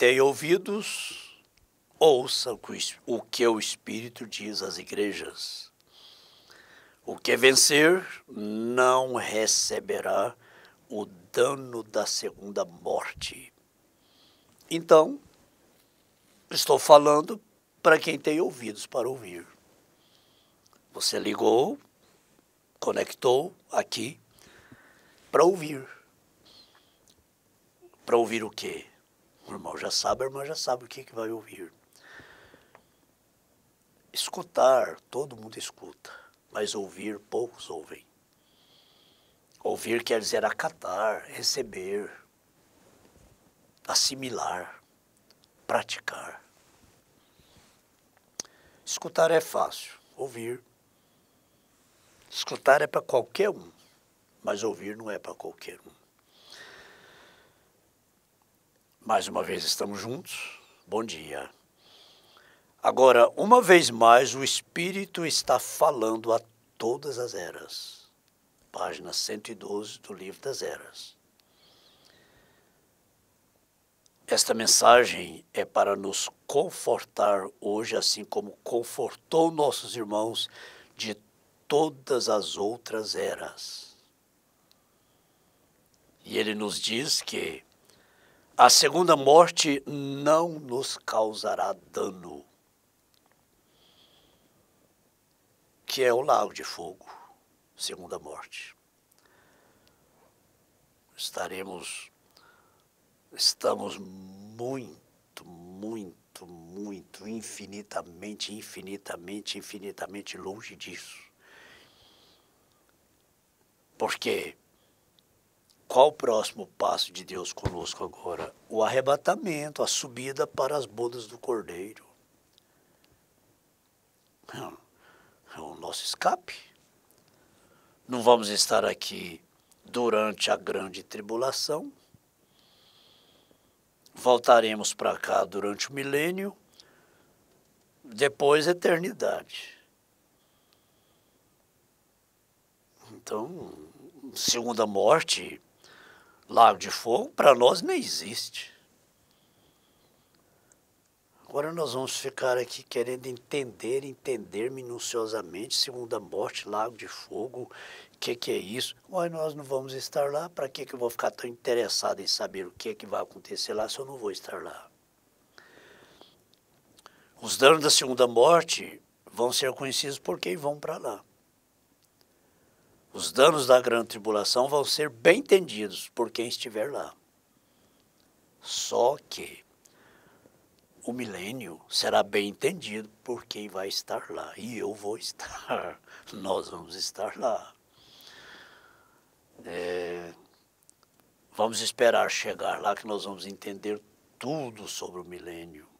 tem ouvidos, ouça o que o Espírito diz às igrejas. O que vencer não receberá o dano da segunda morte. Então, estou falando para quem tem ouvidos para ouvir. Você ligou, conectou aqui para ouvir. Para ouvir o quê? O irmão já sabe, a irmã já sabe o que vai ouvir. Escutar, todo mundo escuta, mas ouvir, poucos ouvem. Ouvir quer dizer acatar, receber, assimilar, praticar. Escutar é fácil, ouvir. Escutar é para qualquer um, mas ouvir não é para qualquer um. Mais uma vez estamos juntos. Bom dia. Agora, uma vez mais, o Espírito está falando a todas as eras. Página 112 do Livro das Eras. Esta mensagem é para nos confortar hoje, assim como confortou nossos irmãos de todas as outras eras. E ele nos diz que a segunda morte não nos causará dano, que é o lago de fogo, segunda morte. Estamos muito, infinitamente longe disso. Porque qual o próximo passo de Deus conosco agora? O arrebatamento, a subida para as bodas do Cordeiro. É o nosso escape. Não vamos estar aqui durante a grande tribulação. Voltaremos para cá durante o milênio, depois a eternidade. Então, segunda morte, lago de fogo, para nós nem existe. Agora nós vamos ficar aqui querendo entender minuciosamente, segunda morte, lago de fogo, o que é isso? Mas nós não vamos estar lá, para que eu vou ficar tão interessado em saber o que vai acontecer lá se eu não vou estar lá? Os danos da segunda morte vão ser conhecidos por quem vão para lá. Os danos da grande tribulação vão ser bem entendidos por quem estiver lá. Só que o milênio será bem entendido por quem vai estar lá. E eu vou estar. Nós vamos estar lá. Vamos esperar chegar lá que nós vamos entender tudo sobre o milênio.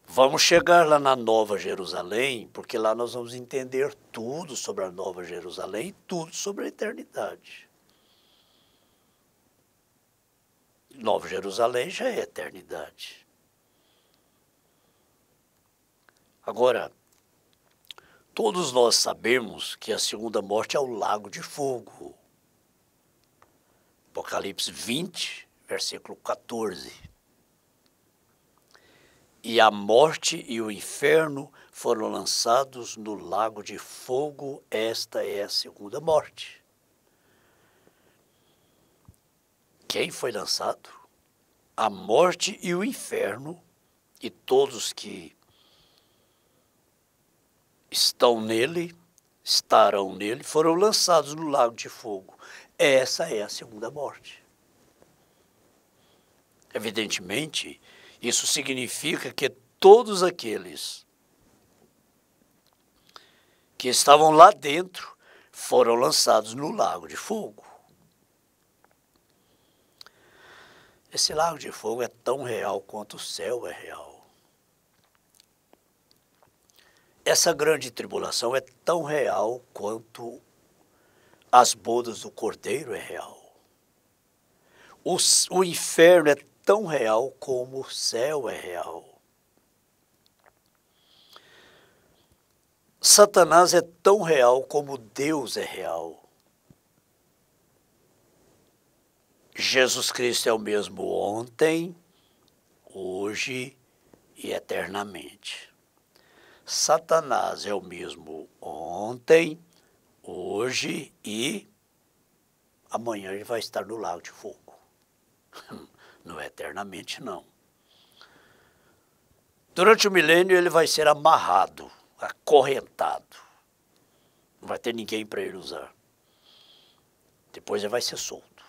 Vamos chegar lá na Nova Jerusalém, porque lá nós vamos entender tudo sobre a Nova Jerusalém e tudo sobre a eternidade. Nova Jerusalém já é eternidade. Agora, todos nós sabemos que a segunda morte é o lago de fogo. Apocalipse 20, versículo 14. E a morte e o inferno foram lançados no lago de fogo, esta é a segunda morte. Quem foi lançado? A morte e o inferno, e todos que estão nele, estarão nele, foram lançados no lago de fogo. Essa é a segunda morte. Evidentemente, isso significa que todos aqueles que estavam lá dentro foram lançados no lago de fogo. Esse lago de fogo é tão real quanto o céu é real. Essa grande tribulação é tão real quanto as bodas do Cordeiro é real. O inferno é tão real como o céu é real. Satanás é tão real como Deus é real. Jesus Cristo é o mesmo ontem, hoje e eternamente. Satanás é o mesmo ontem, hoje e amanhã ele vai estar no lago de fogo. Não é eternamente, não. Durante o milênio ele vai ser amarrado, acorrentado. Não vai ter ninguém para ele usar. Depois ele vai ser solto.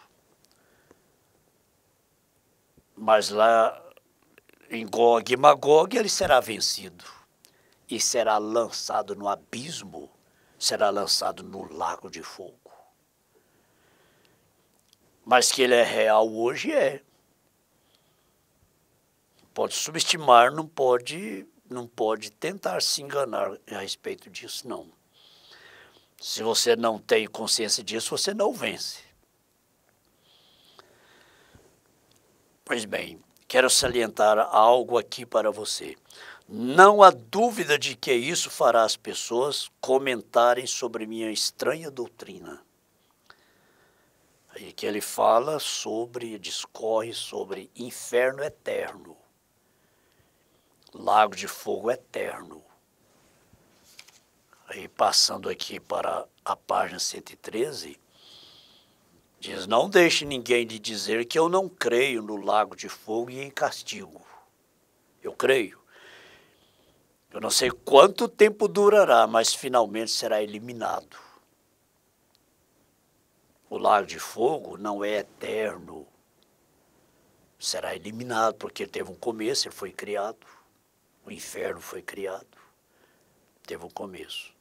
Mas lá em Gog e Magog ele será vencido. E será lançado no abismo, será lançado no lago de fogo. Mas que ele é real hoje é. Pode subestimar, não pode tentar se enganar a respeito disso, não. Se você não tem consciência disso, você não vence. Pois bem, quero salientar algo aqui para você. Não há dúvida de que isso fará as pessoas comentarem sobre minha estranha doutrina. Aí que ele fala sobre, discorre sobre inferno eterno, lago de fogo eterno. Aí passando aqui para a página 113, diz, não deixe ninguém lhe dizer que eu não creio no lago de fogo e em castigo. Eu creio. Eu não sei quanto tempo durará, mas finalmente será eliminado. O lago de fogo não é eterno. Será eliminado, porque teve um começo, ele foi criado. O inferno foi criado. Teve um começo.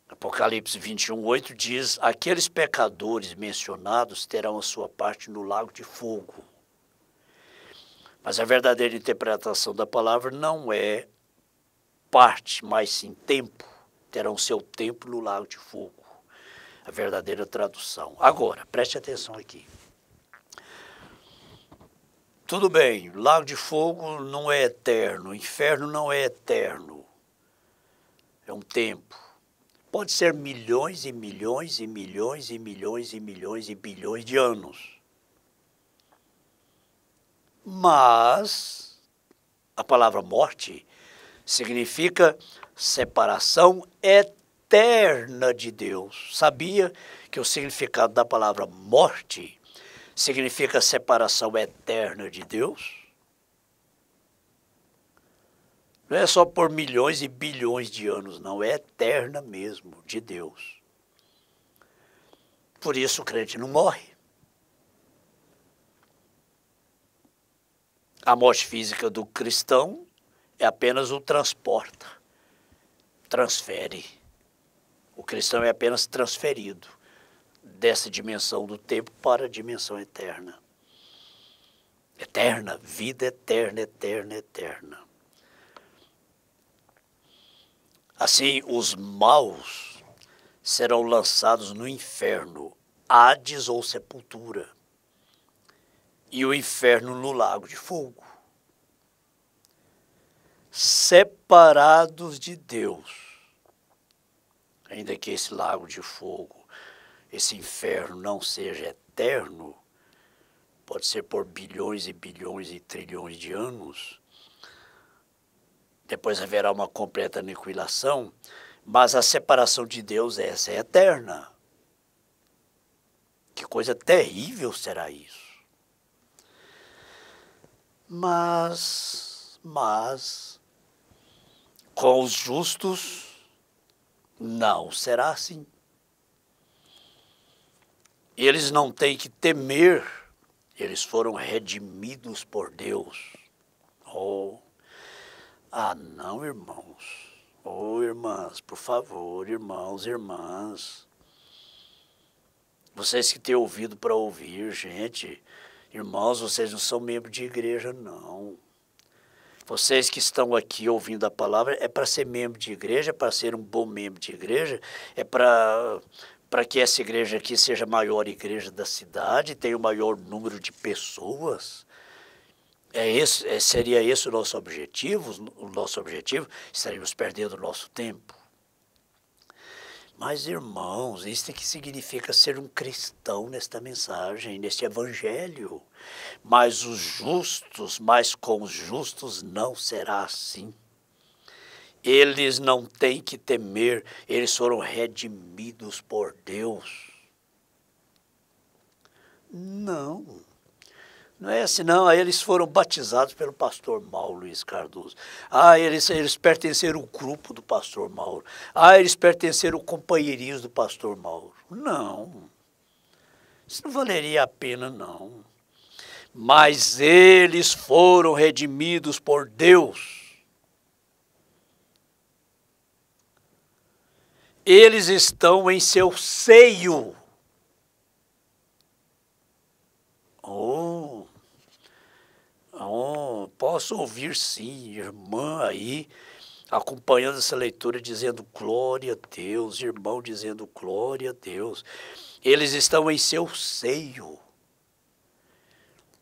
Apocalipse 21:8 diz, aqueles pecadores mencionados terão a sua parte no lago de fogo. Mas a verdadeira interpretação da palavra não é parte, mas sim tempo. Terão seu tempo no lago de fogo. A verdadeira tradução. Agora, preste atenção aqui. Tudo bem, o lago de fogo não é eterno, o inferno não é eterno. É um tempo. Pode ser milhões e milhões e milhões e milhões e milhões e bilhões de anos. Mas a palavra morte significa separação eterna de Deus. Sabia que o significado da palavra morte significa separação eterna de Deus? Não é só por milhões e bilhões de anos, não. É eterna mesmo, de Deus. Por isso o crente não morre. A morte física do cristão é apenas o transporta, transfere. O cristão é apenas transferido dessa dimensão do tempo para a dimensão eterna. Eterna, vida eterna, eterna, eterna. Assim, os maus serão lançados no inferno, Hades ou sepultura, e o inferno no lago de fogo. Separados de Deus, ainda que esse lago de fogo, esse inferno não seja eterno, pode ser por bilhões e bilhões e trilhões de anos, depois haverá uma completa aniquilação, mas a separação de Deus, essa é eterna. Que coisa terrível será isso. Mas, com os justos, não será assim. Eles não têm que temer, eles foram redimidos por Deus. Não, irmãos. Irmãs, por favor, irmãos, irmãs. Vocês que têm ouvido para ouvir, gente. Irmãos, vocês não são membros de igreja, não. Vocês que estão aqui ouvindo a palavra, é para ser membro de igreja, para ser um bom membro de igreja, é para que essa igreja aqui seja a maior igreja da cidade, tenha o maior número de pessoas. Seria esse o nosso objetivo? O nosso objetivo? Estaríamos perdendo o nosso tempo. Mas, irmãos, isso é que significa ser um cristão nesta mensagem, neste evangelho. Mas com os justos não será assim. Eles não têm que temer, eles foram redimidos por Deus. Não, não é assim não. Aí eles foram batizados pelo pastor Mauro Luiz Cardoso. Eles pertenceram ao grupo do pastor Mauro. Eles pertenceram ao companheirismo do pastor Mauro. Não, isso não valeria a pena não. Mas eles foram redimidos por Deus. Eles estão em seu seio. Posso ouvir sim, irmã aí, acompanhando essa leitura, dizendo glória a Deus, irmão dizendo glória a Deus. Eles estão em seu seio.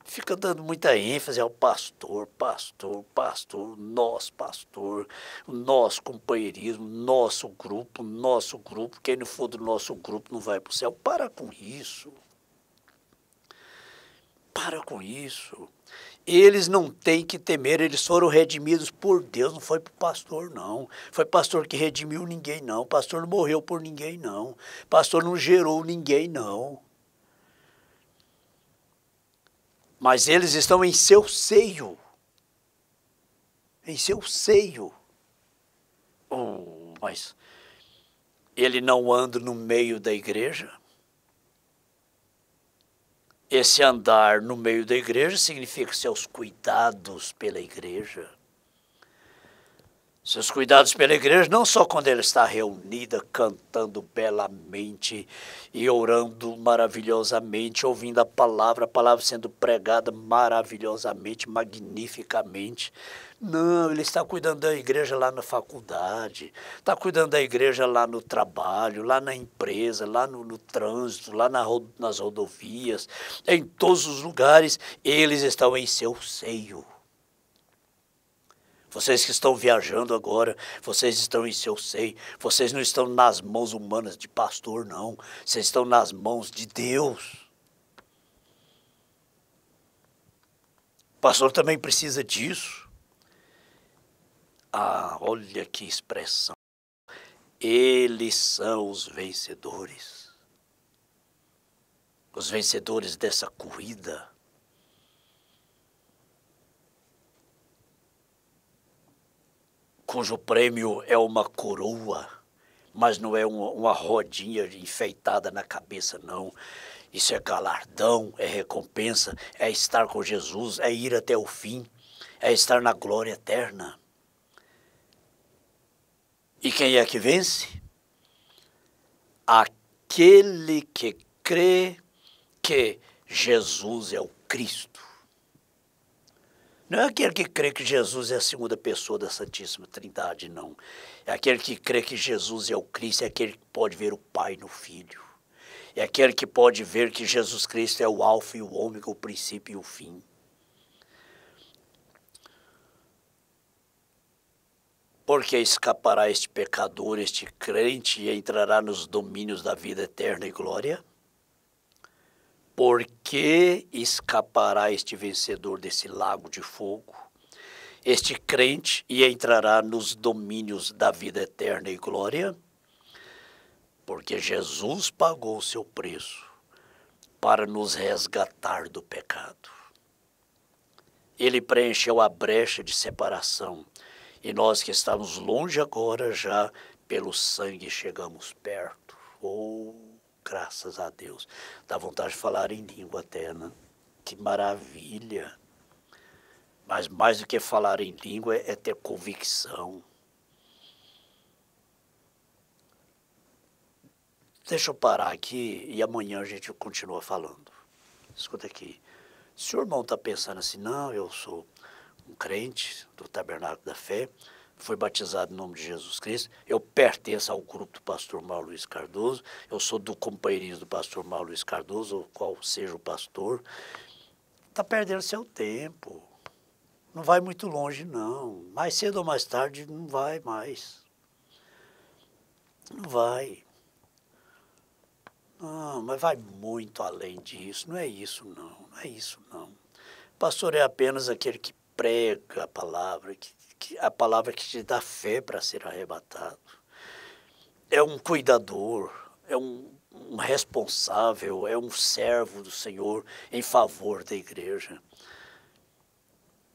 Fica dando muita ênfase ao pastor, o nosso companheirismo, nosso grupo. Quem não for do nosso grupo não vai para o céu. Para com isso. Para com isso. Eles não têm que temer, eles foram redimidos por Deus, não foi por pastor não. Foi pastor que redimiu ninguém não, pastor não morreu por ninguém não, pastor não gerou ninguém não. Mas eles estão em seu seio. Em seu seio. Mas ele não anda no meio da igreja? Esse andar no meio da igreja significa seus cuidados pela igreja. Seus cuidados pela igreja não só quando ela está reunida, cantando belamente e orando maravilhosamente, ouvindo a palavra sendo pregada maravilhosamente, magnificamente. Não, ele está cuidando da igreja lá na faculdade, está cuidando da igreja lá no trabalho, lá na empresa, lá no trânsito, lá nas rodovias, em todos os lugares, eles estão em seu seio. Vocês que estão viajando agora, vocês estão em seu seio. Vocês não estão nas mãos humanas de pastor, não. Vocês estão nas mãos de Deus. O pastor também precisa disso. Olha que expressão. Eles são os vencedores. Os vencedores dessa corrida. Cujo prêmio é uma coroa, mas não é uma rodinha enfeitada na cabeça, não. Isso é galardão, é recompensa, é estar com Jesus, é ir até o fim, é estar na glória eterna. E quem é que vence? Aquele que crê que Jesus é o Cristo. Não é aquele que crê que Jesus é a segunda pessoa da Santíssima Trindade, não. É aquele que crê que Jesus é o Cristo, é aquele que pode ver o Pai no Filho. É aquele que pode ver que Jesus Cristo é o alfa e o ômega, o princípio e o fim. Porque escapará este pecador, este crente, e entrará nos domínios da vida eterna e glória? Por que escapará este vencedor desse lago de fogo, este crente, e entrará nos domínios da vida eterna e glória? Porque Jesus pagou o seu preço para nos resgatar do pecado. Ele preencheu a brecha de separação, e nós que estamos longe agora, já pelo sangue chegamos perto. Graças a Deus. Dá vontade de falar em língua até, né? Que maravilha. Mas mais do que falar em língua é ter convicção. Deixa eu parar aqui e amanhã a gente continua falando. Escuta aqui. Se o irmão está pensando assim, não, eu sou um crente do Tabernáculo da Fé, fui batizado em nome de Jesus Cristo, eu pertenço ao grupo do pastor Mauro Luiz Cardoso, eu sou do companheirismo do pastor Mauro Luiz Cardoso, ou qual seja o pastor, está perdendo seu tempo. Não vai muito longe, não. Mais cedo ou mais tarde, não vai mais. Não vai. Não, mas vai muito além disso. Não é isso, não. Não é isso, não. Pastor é apenas aquele que prega a palavra que te dá fé para ser arrebatado. É um cuidador, é um responsável, é um servo do Senhor em favor da igreja.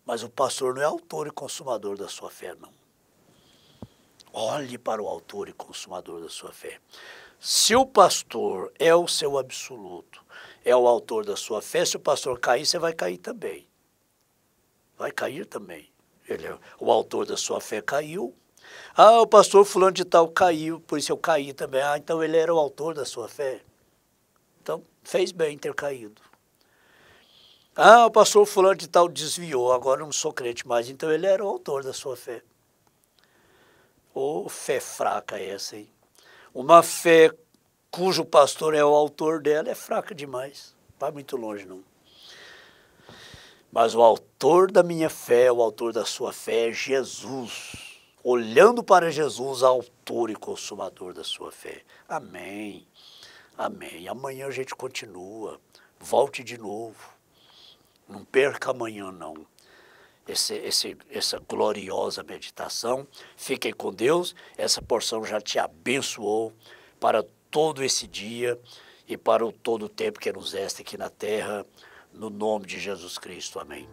Mas o pastor não é autor e consumador da sua fé, não. Olhe para o autor e consumador da sua fé. Se o pastor é o seu absoluto, é o autor da sua fé, se o pastor cair, você vai cair também. Vai cair também. Ele é o autor da sua fé, caiu. Ah, o pastor fulano de tal caiu, por isso eu caí também. Ah, então ele era o autor da sua fé. Então, fez bem ter caído. Ah, o pastor fulano de tal desviou, agora eu não sou crente mais, então ele era o autor da sua fé. Ô, fé fraca essa, hein? Uma fé cujo pastor é o autor dela é fraca demais. Vai muito longe, não. Mas o autor da minha fé, o autor da sua fé é Jesus. Olhando para Jesus, autor e consumador da sua fé. Amém. Amém. Amanhã a gente continua. Volte de novo. Não perca amanhã, não. Essa gloriosa meditação. Fiquem com Deus. Essa porção já te abençoou para todo esse dia e para todo o tempo que nos resta aqui na terra. No nome de Jesus Cristo. Amém.